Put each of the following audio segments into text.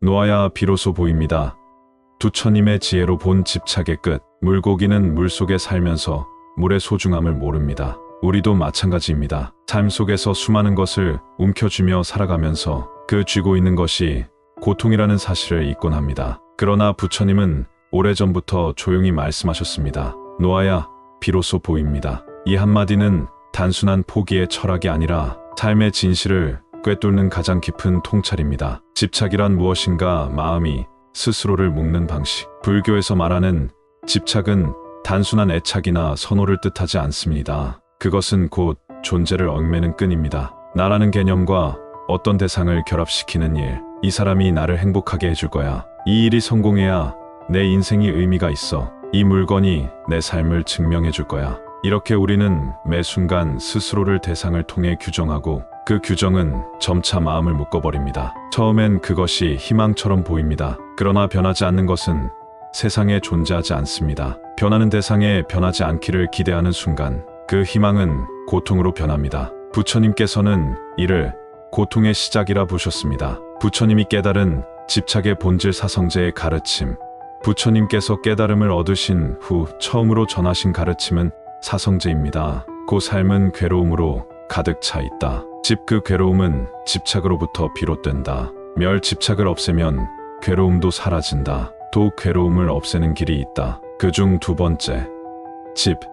놓아야 비로소 보입니다. 부처님의 지혜로 본 집착의 끝. 물고기는 물속에 살면서 물의 소중함을 모릅니다. 우리도 마찬가지입니다. 삶 속에서 수많은 것을 움켜쥐며 살아가면서 그 쥐고 있는 것이 고통이라는 사실을 잊곤 합니다. 그러나 부처님은 오래전부터 조용히 말씀하셨습니다. 놓아야 비로소 보입니다. 이 한마디는 단순한 포기의 철학이 아니라 삶의 진실을 꿰뚫는 가장 깊은 통찰입니다. 집착이란 무엇인가? 마음이 스스로를 묶는 방식. 불교에서 말하는 집착은 단순한 애착이나 선호를 뜻하지 않습니다. 그것은 곧 존재를 얽매는 끈입니다. 나라는 개념과 어떤 대상을 결합시키는 일. 이 사람이 나를 행복하게 해줄 거야. 이 일이 성공해야 내 인생이 의미가 있어. 이 물건이 내 삶을 증명해 줄 거야. 이렇게 우리는 매 순간 스스로를 대상을 통해 규정하고 그 규정은 점차 마음을 묶어버립니다. 처음엔 그것이 희망처럼 보입니다. 그러나 변하지 않는 것은 세상에 존재하지 않습니다. 변하는 대상에 변하지 않기를 기대하는 순간 그 희망은 고통으로 변합니다. 부처님께서는 이를 고통의 시작이라 부르셨습니다. 부처님이 깨달은 집착의 본질 사성제의 가르침. 부처님께서 깨달음을 얻으신 후 처음으로 전하신 가르침은 사성제입니다. 그 삶은 괴로움으로 가득 차 있다. 그 괴로움은 집착으로부터 비롯된다. 집착을 없애면 괴로움도 사라진다. 또 괴로움을 없애는 길이 있다. 그중 두 번째,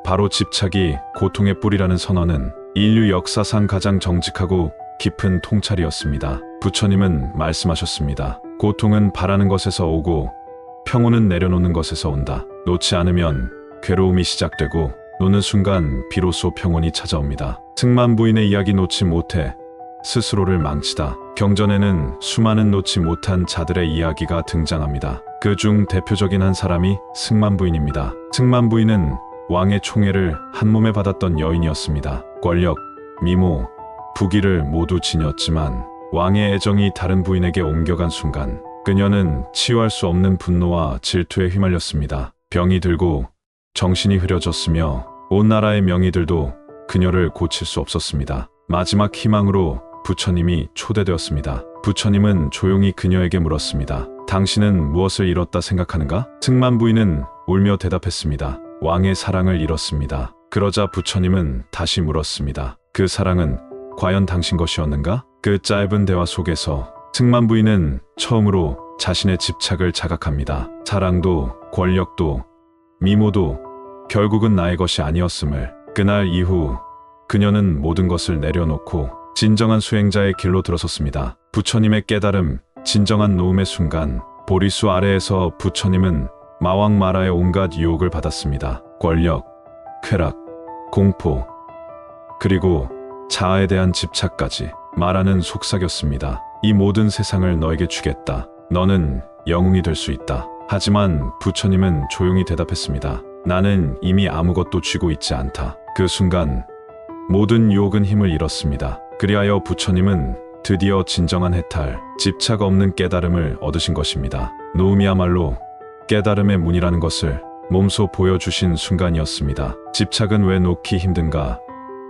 바로 집착이 고통의 뿌리라는 선언은 인류 역사상 가장 정직하고 깊은 통찰이었습니다. 부처님은 말씀하셨습니다. 고통은 바라는 것에서 오고 평온은 내려놓는 것에서 온다. 놓지 않으면 괴로움이 시작되고 놓는 순간 비로소 평온이 찾아옵니다. 승만부인의 이야기 놓지 못해 스스로를 망치다. 경전에는 수많은 놓지 못한 자들의 이야기가 등장합니다. 그중 대표적인 한 사람이 승만부인입니다. 승만부인은 왕의 총애를 한몸에 받았던 여인이었습니다. 권력, 미모, 부귀를 모두 지녔지만 왕의 애정이 다른 부인에게 옮겨간 순간 그녀는 치유할 수 없는 분노와 질투에 휘말렸습니다. 병이 들고 정신이 흐려졌으며 온 나라의 명의들도 그녀를 고칠 수 없었습니다. 마지막 희망으로 부처님이 초대되었습니다. 부처님은 조용히 그녀에게 물었습니다. 당신은 무엇을 잃었다 생각하는가? 승만부인은 울며 대답했습니다. 왕의 사랑을 잃었습니다. 그러자 부처님은 다시 물었습니다. 그 사랑은 과연 당신 것이었는가? 그 짧은 대화 속에서 승만부인은 처음으로 자신의 집착을 자각합니다. 사랑도 권력도 미모도 결국은 나의 것이 아니었음을. 그날 이후 그녀는 모든 것을 내려놓고 진정한 수행자의 길로 들어섰습니다. 부처님의 깨달음, 진정한 노음의 순간 보리수 아래에서 부처님은 마왕마라의 온갖 유혹을 받았습니다. 권력, 쾌락, 공포, 그리고 자아에 대한 집착까지. 마라는 속삭였습니다. 이 모든 세상을 너에게 주겠다. 너는 영웅이 될 수 있다. 하지만 부처님은 조용히 대답했습니다. 나는 이미 아무것도 쥐고 있지 않다. 그 순간 모든 유혹은 힘을 잃었습니다. 그리하여 부처님은 드디어 진정한 해탈, 집착 없는 깨달음을 얻으신 것입니다. 노음이야말로 깨달음의 문이라는 것을 몸소 보여주신 순간이었습니다. 집착은 왜 놓기 힘든가?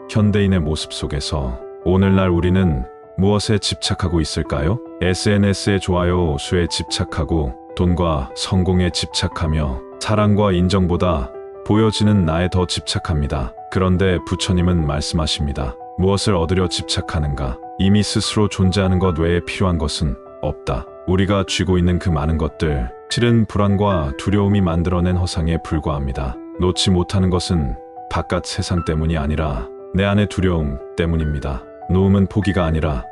현대인의 모습 속에서 오늘날 우리는 무엇에 집착하고 있을까요? SNS의 좋아요 수에 집착하고 돈과 성공에 집착하며 사랑과 인정보다 보여지는 나에 더 집착합니다. 그런데 부처님은 말씀하십니다. 무엇을 얻으려 집착하는가? 이미 스스로 존재하는 것 외에 필요한 것은 없다. 우리가 쥐고 있는 그 많은 것들, 실은 불안과 두려움이 만들어낸 허상에 불과합니다. 놓지 못하는 것은 바깥 세상 때문이 아니라 내 안의 두려움 때문입니다. 놓음은 포기가 아니라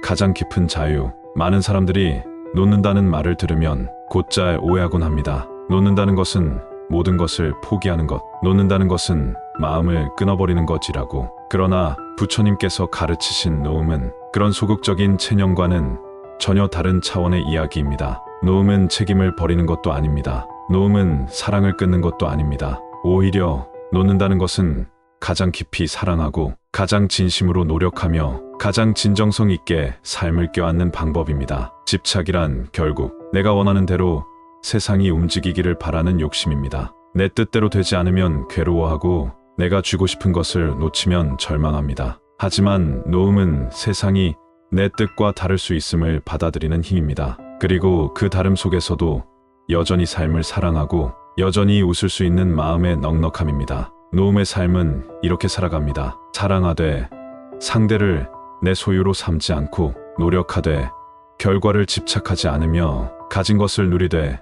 가장 깊은 자유. 많은 사람들이 놓는다는 말을 들으면 곧잘 오해하곤 합니다. 놓는다는 것은 모든 것을 포기하는 것, 놓는다는 것은 마음을 끊어버리는 것이라고. 그러나 부처님께서 가르치신 놓음은 그런 소극적인 체념과는 전혀 다른 차원의 이야기입니다. 놓음은 책임을 버리는 것도 아닙니다. 놓음은 사랑을 끊는 것도 아닙니다. 오히려 놓는다는 것은 가장 깊이 사랑하고 가장 진심으로 노력하며 가장 진정성 있게 삶을 껴안는 방법입니다. 집착이란 결국 내가 원하는 대로 세상이 움직이기를 바라는 욕심입니다. 내 뜻대로 되지 않으면 괴로워하고 내가 쥐고 싶은 것을 놓치면 절망합니다. 하지만 놓음은 세상이 내 뜻과 다를 수 있음을 받아들이는 힘입니다. 그리고 그 다름 속에서도 여전히 삶을 사랑하고 여전히 웃을 수 있는 마음의 넉넉함입니다. 노음의 삶은 이렇게 살아갑니다. 사랑하되 상대를 내 소유로 삼지 않고 노력하되 결과를 집착하지 않으며 가진 것을 누리되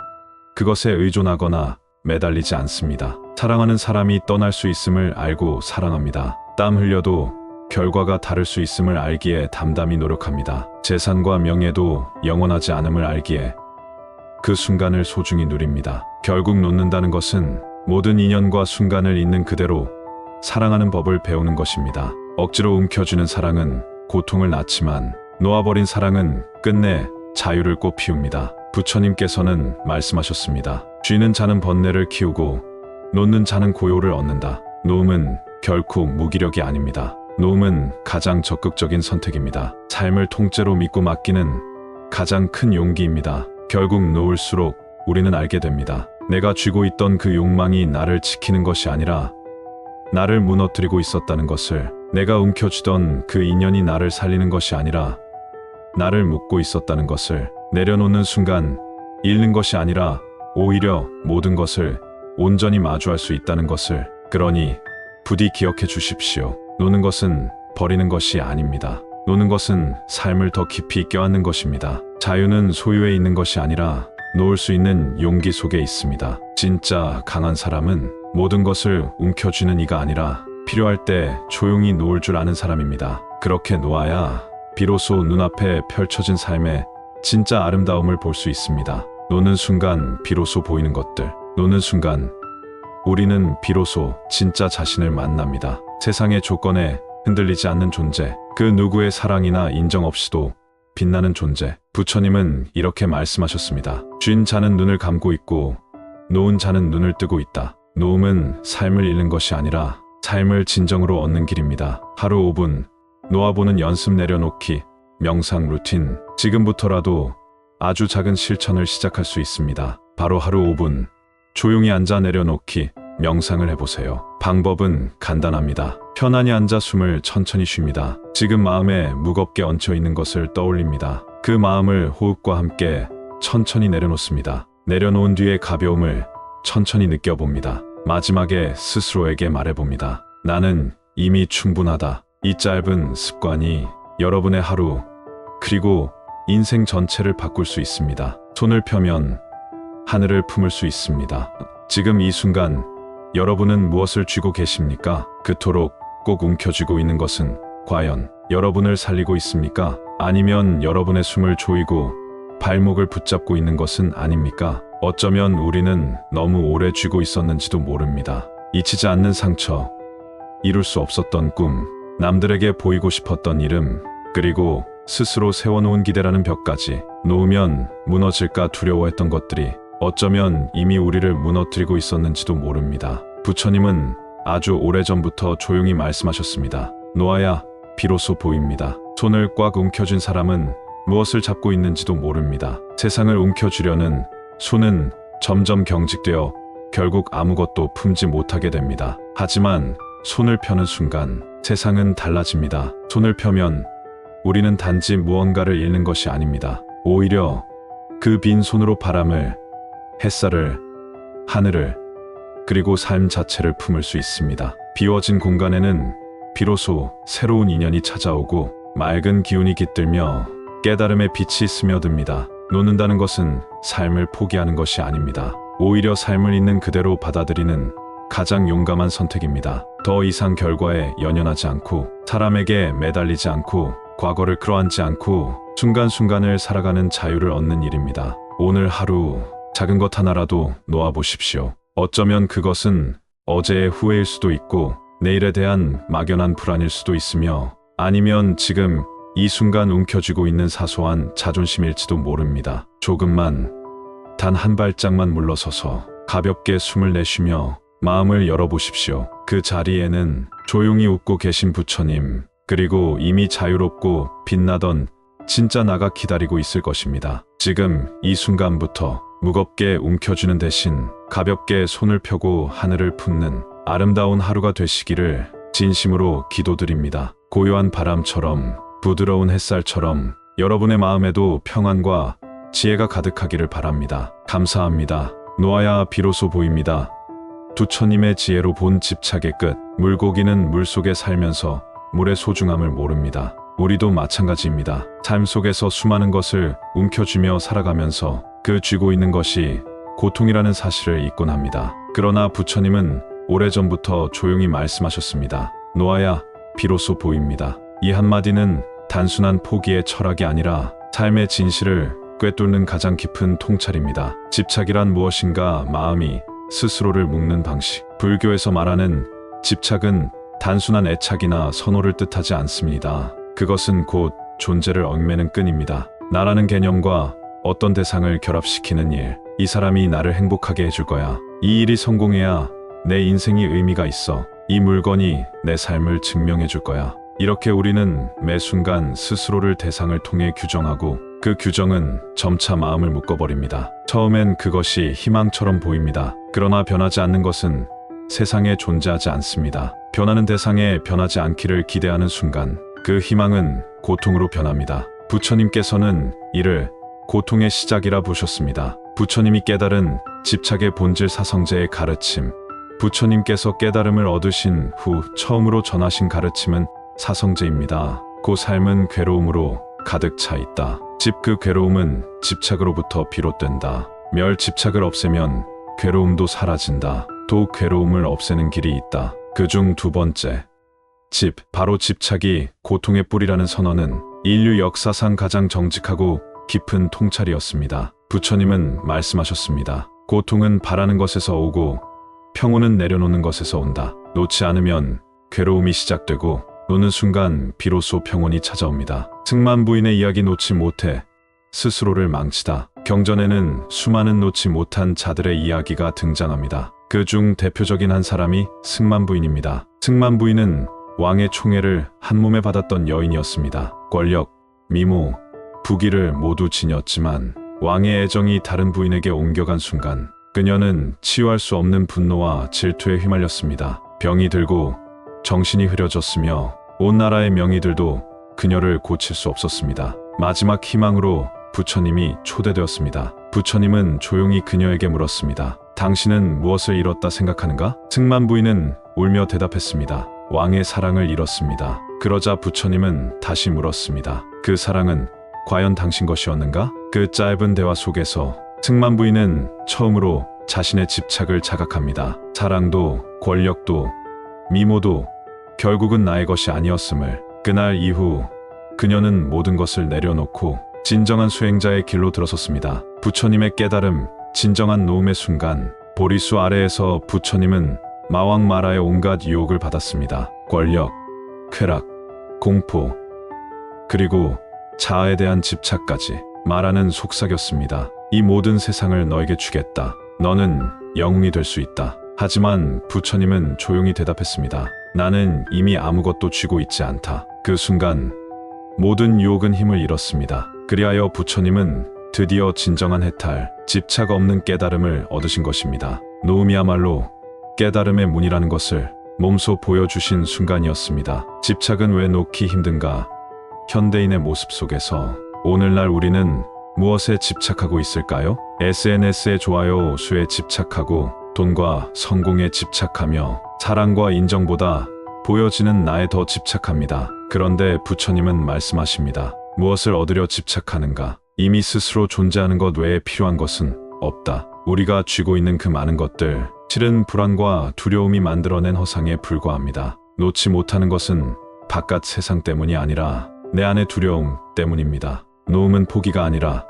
그것에 의존하거나 매달리지 않습니다. 사랑하는 사람이 떠날 수 있음을 알고 사랑합니다. 땀 흘려도 결과가 다를 수 있음을 알기에 담담히 노력합니다. 재산과 명예도 영원하지 않음을 알기에 그 순간을 소중히 누립니다. 결국 놓는다는 것은 모든 인연과 순간을 있는 그대로 사랑하는 법을 배우는 것입니다. 억지로 움켜쥐는 사랑은 고통을 낳지만 놓아버린 사랑은 끝내 자유를 꽃피웁니다. 부처님께서는 말씀하셨습니다. 쥐는 자는 번뇌를 키우고 놓는 자는 고요를 얻는다. 놓음은 결코 무기력이 아닙니다. 놓음은 가장 적극적인 선택입니다. 삶을 통째로 믿고 맡기는 가장 큰 용기입니다. 결국 놓을수록 우리는 알게 됩니다. 내가 쥐고 있던 그 욕망이 나를 지키는 것이 아니라 나를 무너뜨리고 있었다는 것을, 내가 움켜쥐던 그 인연이 나를 살리는 것이 아니라 나를 묶고 있었다는 것을, 내려놓는 순간 잃는 것이 아니라 오히려 모든 것을 온전히 마주할 수 있다는 것을. 그러니 부디 기억해 주십시오. 노는 것은 버리는 것이 아닙니다. 노는 것은 삶을 더 깊이 껴안는 것입니다. 자유는 소유에 있는 것이 아니라 놓을 수 있는 용기 속에 있습니다. 진짜 강한 사람은 모든 것을 움켜쥐는 이가 아니라 필요할 때 조용히 놓을 줄 아는 사람입니다. 그렇게 놓아야 비로소 눈앞에 펼쳐진 삶의 진짜 아름다움을 볼 수 있습니다. 노는 순간 비로소 보이는 것들, 노는 순간 우리는 비로소 진짜 자신을 만납니다. 세상의 조건에 흔들리지 않는 존재, 그 누구의 사랑이나 인정 없이도 빛나는 존재. 부처님은 이렇게 말씀하셨습니다. 쥔 자는 눈을 감고 있고 놓은 자는 눈을 뜨고 있다. 놓음은 삶을 잃는 것이 아니라 삶을 진정으로 얻는 길입니다. 하루 5분 놓아보는 연습, 내려놓기, 명상 루틴. 지금부터라도 아주 작은 실천을 시작할 수 있습니다. 바로 하루 5분 조용히 앉아 내려놓기, 명상을 해보세요. 방법은 간단합니다. 편안히 앉아 숨을 천천히 쉽니다. 지금 마음에 무겁게 얹혀 있는 것을 떠올립니다. 그 마음을 호흡과 함께 천천히 내려놓습니다. 내려놓은 뒤에 가벼움을 천천히 느껴봅니다. 마지막에 스스로에게 말해봅니다. 나는 이미 충분하다. 이 짧은 습관이 여러분의 하루, 그리고 인생 전체를 바꿀 수 있습니다. 손을 펴면 하늘을 품을 수 있습니다. 지금 이 순간 여러분은 무엇을 쥐고 계십니까? 그토록 꼭 움켜쥐고 있는 것은 과연 여러분을 살리고 있습니까? 아니면 여러분의 숨을 조이고 발목을 붙잡고 있는 것은 아닙니까? 어쩌면 우리는 너무 오래 쥐고 있었는지도 모릅니다. 잊히지 않는 상처, 이룰 수 없었던 꿈, 남들에게 보이고 싶었던 이름, 그리고 스스로 세워놓은 기대라는 벽까지. 놓으면 무너질까 두려워했던 것들이 어쩌면 이미 우리를 무너뜨리고 있었는지도 모릅니다. 부처님은 아주 오래전부터 조용히 말씀하셨습니다. 놓아야 비로소 보입니다. 손을 꽉 움켜쥔 사람은 무엇을 잡고 있는지도 모릅니다. 세상을 움켜쥐려는 손은 점점 경직되어 결국 아무것도 품지 못하게 됩니다. 하지만 손을 펴는 순간 세상은 달라집니다. 손을 펴면 우리는 단지 무언가를 잃는 것이 아닙니다. 오히려 그 빈 손으로 바람을, 햇살을, 하늘을, 그리고 삶 자체를 품을 수 있습니다. 비워진 공간에는 비로소 새로운 인연이 찾아오고 맑은 기운이 깃들며 깨달음의 빛이 스며듭니다. 놓는다는 것은 삶을 포기하는 것이 아닙니다. 오히려 삶을 있는 그대로 받아들이는 가장 용감한 선택입니다. 더 이상 결과에 연연하지 않고, 사람에게 매달리지 않고, 과거를 끌어안지 않고 순간순간을 살아가는 자유를 얻는 일입니다. 오늘 하루 작은 것 하나라도 놓아보십시오. 어쩌면 그것은 어제의 후회일 수도 있고 내일에 대한 막연한 불안일 수도 있으며, 아니면 지금 이 순간 움켜쥐고 있는 사소한 자존심일지도 모릅니다. 조금만, 단 한 발짝만 물러서서 가볍게 숨을 내쉬며 마음을 열어보십시오. 그 자리에는 조용히 웃고 계신 부처님, 그리고 이미 자유롭고 빛나던 진짜 나가 기다리고 있을 것입니다. 지금 이 순간부터 무겁게 움켜쥐는 대신 가볍게 손을 펴고 하늘을 품는 아름다운 하루가 되시기를 진심으로 기도드립니다. 고요한 바람처럼, 부드러운 햇살처럼 여러분의 마음에도 평안과 지혜가 가득하기를 바랍니다. 감사합니다. 노아야 비로소 보입니다. 부처님의 지혜로 본 집착의 끝. 물고기는 물속에 살면서 물의 소중함을 모릅니다. 우리도 마찬가지입니다. 삶 속에서 수많은 것을 움켜쥐며 살아가면서 그 쥐고 있는 것이 고통이라는 사실을 잊곤 합니다. 그러나 부처님은 오래전부터 조용히 말씀하셨습니다. 노아야, 비로소 보입니다. 이 한마디는 단순한 포기의 철학이 아니라 삶의 진실을 꿰뚫는 가장 깊은 통찰입니다. 집착이란 무엇인가? 마음이 스스로를 묶는 방식. 불교에서 말하는 집착은 단순한 애착이나 선호를 뜻하지 않습니다. 그것은 곧 존재를 얽매는 끈입니다. 나라는 개념과 어떤 대상을 결합시키는 일. 이 사람이 나를 행복하게 해줄 거야. 이 일이 성공해야 내 인생이 의미가 있어. 이 물건이 내 삶을 증명해 줄 거야. 이렇게 우리는 매 순간 스스로를 대상을 통해 규정하고 그 규정은 점차 마음을 묶어버립니다. 처음엔 그것이 희망처럼 보입니다. 그러나 변하지 않는 것은 세상에 존재하지 않습니다. 변하는 대상에 변하지 않기를 기대하는 순간 그 희망은 고통으로 변합니다. 부처님께서는 이를 고통의 시작이라 부르셨습니다. 부처님이 깨달은 집착의 본질 사성제의 가르침. 부처님께서 깨달음을 얻으신 후 처음으로 전하신 가르침은 사성제입니다. 그 삶은 괴로움으로 가득 차 있다. 그 괴로움은 집착으로부터 비롯된다. 집착을 없애면 괴로움도 사라진다. 또 괴로움을 없애는 길이 있다. 그중 두 번째, 바로 집착이 고통의 뿌리라는 선언은 인류 역사상 가장 정직하고 깊은 통찰이었습니다. 부처님은 말씀하셨습니다. 고통은 바라는 것에서 오고 평온은 내려놓는 것에서 온다. 놓지 않으면 괴로움이 시작되고 노는 순간 비로소 평온이 찾아옵니다. 승만부인의 이야기 놓지 못해 스스로를 망치다. 경전에는 수많은 놓지 못한 자들의 이야기가 등장합니다. 그중 대표적인 한 사람이 승만부인입니다. 승만부인은 왕의 총애를 한몸에 받았던 여인이었습니다. 권력, 미모, 부귀를 모두 지녔지만 왕의 애정이 다른 부인에게 옮겨간 순간 그녀는 치유할 수 없는 분노와 질투에 휘말렸습니다. 병이 들고 정신이 흐려졌으며 온 나라의 명의들도 그녀를 고칠 수 없었습니다. 마지막 희망으로 부처님이 초대되었습니다. 부처님은 조용히 그녀에게 물었습니다. 당신은 무엇을 잃었다 생각하는가? 승만부인은 울며 대답했습니다. 왕의 사랑을 잃었습니다. 그러자 부처님은 다시 물었습니다. 그 사랑은 과연 당신 것이었는가? 그 짧은 대화 속에서 승만부인은 처음으로 자신의 집착을 자각합니다. 사랑도 권력도 미모도 결국은 나의 것이 아니었음을. 그날 이후 그녀는 모든 것을 내려놓고 진정한 수행자의 길로 들어섰습니다. 부처님의 깨달음, 진정한 노음의 순간 보리수 아래에서 부처님은 마왕 마라의 온갖 유혹을 받았습니다. 권력, 쾌락, 공포, 그리고 자아에 대한 집착까지. 마라는 속삭였습니다. 이 모든 세상을 너에게 주겠다. 너는 영웅이 될 수 있다. 하지만 부처님은 조용히 대답했습니다. 나는 이미 아무것도 쥐고 있지 않다. 그 순간 모든 유혹은 힘을 잃었습니다. 그리하여 부처님은 드디어 진정한 해탈, 집착 없는 깨달음을 얻으신 것입니다. 노음이야말로 깨달음의 문이라는 것을 몸소 보여주신 순간이었습니다. 집착은 왜 놓기 힘든가? 현대인의 모습 속에서 오늘날 우리는 무엇에 집착하고 있을까요? SNS의 좋아요 수에 집착하고 돈과 성공에 집착하며 사랑과 인정보다 보여지는 나에 더 집착합니다. 그런데 부처님은 말씀하십니다. 무엇을 얻으려 집착하는가? 이미 스스로 존재하는 것 외에 필요한 것은 없다. 우리가 쥐고 있는 그 많은 것들, 실은 불안과 두려움이 만들어낸 허상에 불과합니다. 놓지 못하는 것은 바깥 세상 때문이 아니라 내 안의 두려움 때문입니다. 노음은 포기가 아니라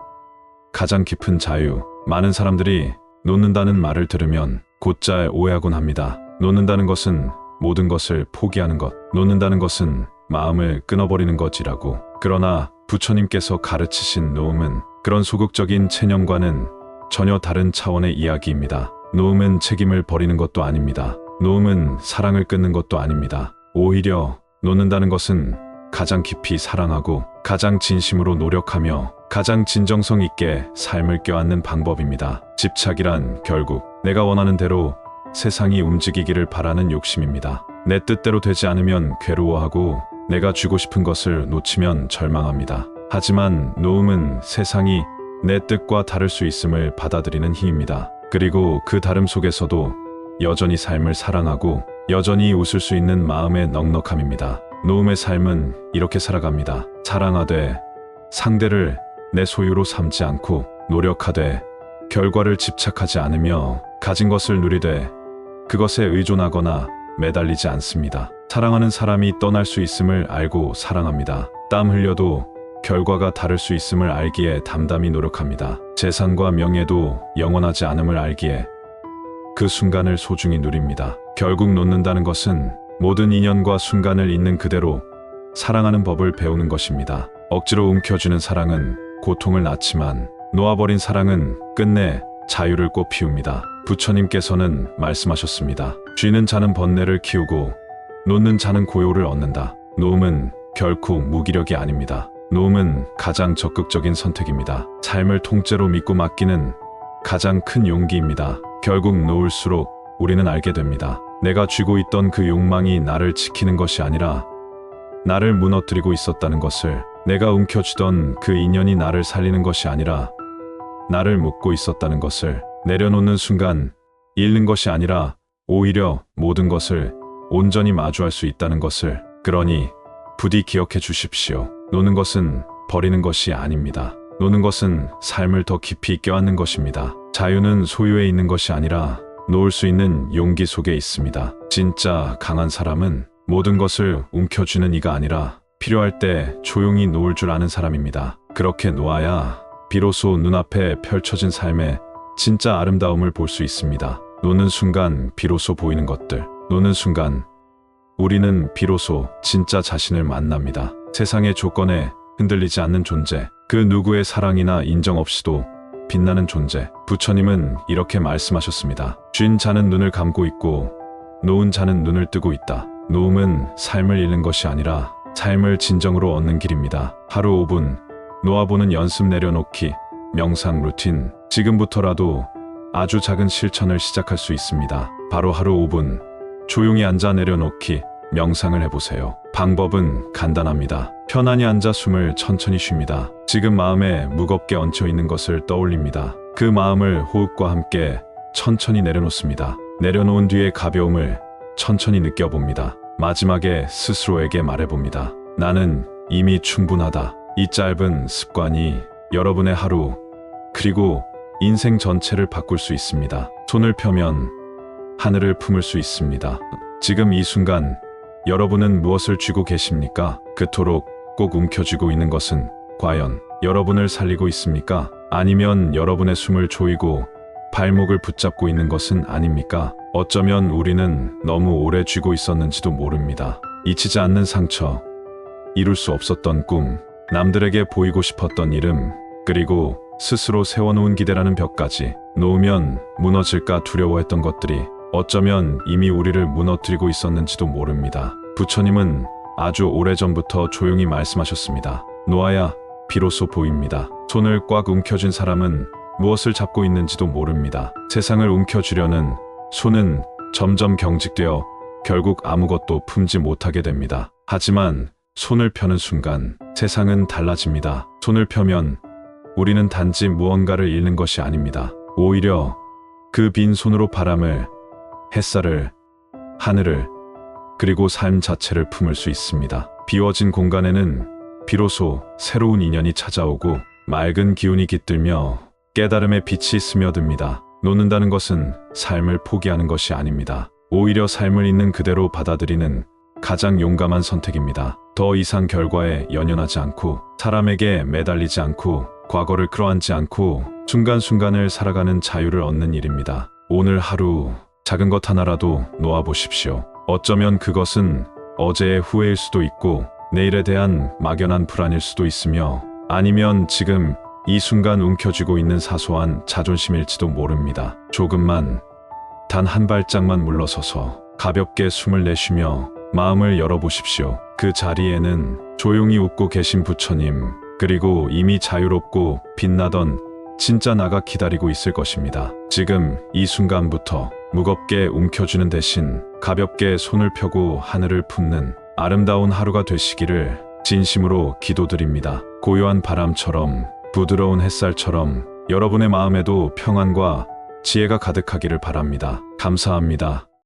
가장 깊은 자유. 많은 사람들이 놓는다는 말을 들으면 곧잘 오해하곤 합니다. 놓는다는 것은 모든 것을 포기하는 것, 놓는다는 것은 마음을 끊어버리는 것이라고. 그러나 부처님께서 가르치신 노음은 그런 소극적인 체념과는 전혀 다른 차원의 이야기입니다. 노음은 책임을 버리는 것도 아닙니다. 노음은 사랑을 끊는 것도 아닙니다. 오히려 놓는다는 것은 가장 깊이 사랑하고 가장 진심으로 노력하며 가장 진정성 있게 삶을 껴안는 방법입니다. 집착이란 결국 내가 원하는 대로 세상이 움직이기를 바라는 욕심입니다. 내 뜻대로 되지 않으면 괴로워하고 내가 쥐고 싶은 것을 놓치면 절망합니다. 하지만 노음은 세상이 내 뜻과 다를 수 있음을 받아들이는 힘입니다. 그리고 그 다름 속에서도 여전히 삶을 사랑하고 여전히 웃을 수 있는 마음의 넉넉함입니다. 노음의 삶은 이렇게 살아갑니다. 사랑하되 상대를 내 소유로 삼지 않고 노력하되 결과를 집착하지 않으며 가진 것을 누리되 그것에 의존하거나 매달리지 않습니다. 사랑하는 사람이 떠날 수 있음을 알고 사랑합니다. 땀 흘려도 결과가 다를 수 있음을 알기에 담담히 노력합니다. 재산과 명예도 영원하지 않음을 알기에 그 순간을 소중히 누립니다. 결국 놓는다는 것은 모든 인연과 순간을 있는 그대로 사랑하는 법을 배우는 것입니다. 억지로 움켜쥐는 사랑은 고통을 낳지만 놓아버린 사랑은 끝내 자유를 꽃피웁니다. 부처님께서는 말씀하셨습니다. 쥐는 자는 번뇌를 키우고 놓는 자는 고요를 얻는다. 놓음은 결코 무기력이 아닙니다. 놓음은 가장 적극적인 선택입니다. 삶을 통째로 믿고 맡기는 가장 큰 용기입니다. 결국 놓을수록 우리는 알게 됩니다. 내가 쥐고 있던 그 욕망이 나를 지키는 것이 아니라 나를 무너뜨리고 있었다는 것을, 내가 움켜쥐던 그 인연이 나를 살리는 것이 아니라 나를 묶고 있었다는 것을, 내려놓는 순간 잃는 것이 아니라 오히려 모든 것을 온전히 마주할 수 있다는 것을. 그러니 부디 기억해 주십시오. 노는 것은 버리는 것이 아닙니다. 노는 것은 삶을 더 깊이 껴안는 것입니다. 자유는 소유에 있는 것이 아니라 놓을 수 있는 용기 속에 있습니다. 진짜 강한 사람은 모든 것을 움켜쥐는 이가 아니라 필요할 때 조용히 놓을 줄 아는 사람입니다. 그렇게 놓아야 비로소 눈앞에 펼쳐진 삶의 진짜 아름다움을 볼 수 있습니다. 노는 순간 비로소 보이는 것들, 노는 순간 우리는 비로소 진짜 자신을 만납니다. 세상의 조건에 흔들리지 않는 존재, 그 누구의 사랑이나 인정 없이도 빛나는 존재. 부처님은 이렇게 말씀하셨습니다. 쥔 자는 눈을 감고 있고 놓은 자는 눈을 뜨고 있다. 놓음은 삶을 잃는 것이 아니라 삶을 진정으로 얻는 길입니다. 하루 5분 놓아보는 연습, 내려놓기, 명상 루틴. 지금부터라도 아주 작은 실천을 시작할 수 있습니다. 바로 하루 5분 조용히 앉아 내려놓기, 명상을 해보세요. 방법은 간단합니다. 편안히 앉아 숨을 천천히 쉽니다. 지금 마음에 무겁게 얹혀 있는 것을 떠올립니다. 그 마음을 호흡과 함께 천천히 내려놓습니다. 내려놓은 뒤에 가벼움을 천천히 느껴봅니다. 마지막에 스스로에게 말해봅니다. 나는 이미 충분하다. 이 짧은 습관이 여러분의 하루, 그리고 인생 전체를 바꿀 수 있습니다. 손을 펴면 하늘을 품을 수 있습니다. 지금 이 순간 여러분은 무엇을 쥐고 계십니까? 그토록 꼭 움켜쥐고 있는 것은 과연 여러분을 살리고 있습니까? 아니면 여러분의 숨을 조이고 발목을 붙잡고 있는 것은 아닙니까? 어쩌면 우리는 너무 오래 쥐고 있었는지도 모릅니다. 잊히지 않는 상처, 이룰 수 없었던 꿈, 남들에게 보이고 싶었던 이름, 그리고 스스로 세워놓은 기대라는 벽까지. 놓으면 무너질까 두려워했던 것들이 어쩌면 이미 우리를 무너뜨리고 있었는지도 모릅니다. 부처님은 아주 오래전부터 조용히 말씀하셨습니다. 놓아야 비로소 보입니다. 손을 꽉 움켜쥔 사람은 무엇을 잡고 있는지도 모릅니다. 세상을 움켜쥐려는 손은 점점 경직되어 결국 아무것도 품지 못하게 됩니다. 하지만 손을 펴는 순간 세상은 달라집니다. 손을 펴면 우리는 단지 무언가를 잃는 것이 아닙니다. 오히려 그 빈 손으로 바람을, 햇살을, 하늘을, 그리고 삶 자체를 품을 수 있습니다. 비워진 공간에는 비로소 새로운 인연이 찾아오고 맑은 기운이 깃들며 깨달음의 빛이 스며듭니다. 놓는다는 것은 삶을 포기하는 것이 아닙니다. 오히려 삶을 있는 그대로 받아들이는 가장 용감한 선택입니다. 더 이상 결과에 연연하지 않고, 사람에게 매달리지 않고, 과거를 끌어안지 않고 순간순간을 살아가는 자유를 얻는 일입니다. 오늘 하루 작은 것 하나라도 놓아보십시오. 어쩌면 그것은 어제의 후회일 수도 있고 내일에 대한 막연한 불안일 수도 있으며, 아니면 지금 이 순간 움켜쥐고 있는 사소한 자존심일지도 모릅니다. 조금만, 단 한 발짝만 물러서서 가볍게 숨을 내쉬며 마음을 열어보십시오. 그 자리에는 조용히 웃고 계신 부처님, 그리고 이미 자유롭고 빛나던 진짜 나가 기다리고 있을 것입니다. 지금 이 순간부터 무겁게 움켜쥐는 대신 가볍게 손을 펴고 하늘을 품는 아름다운 하루가 되시기를 진심으로 기도드립니다. 고요한 바람처럼 부드러운 햇살처럼 여러분의 마음에도 평안과 지혜가 가득하기를 바랍니다. 감사합니다.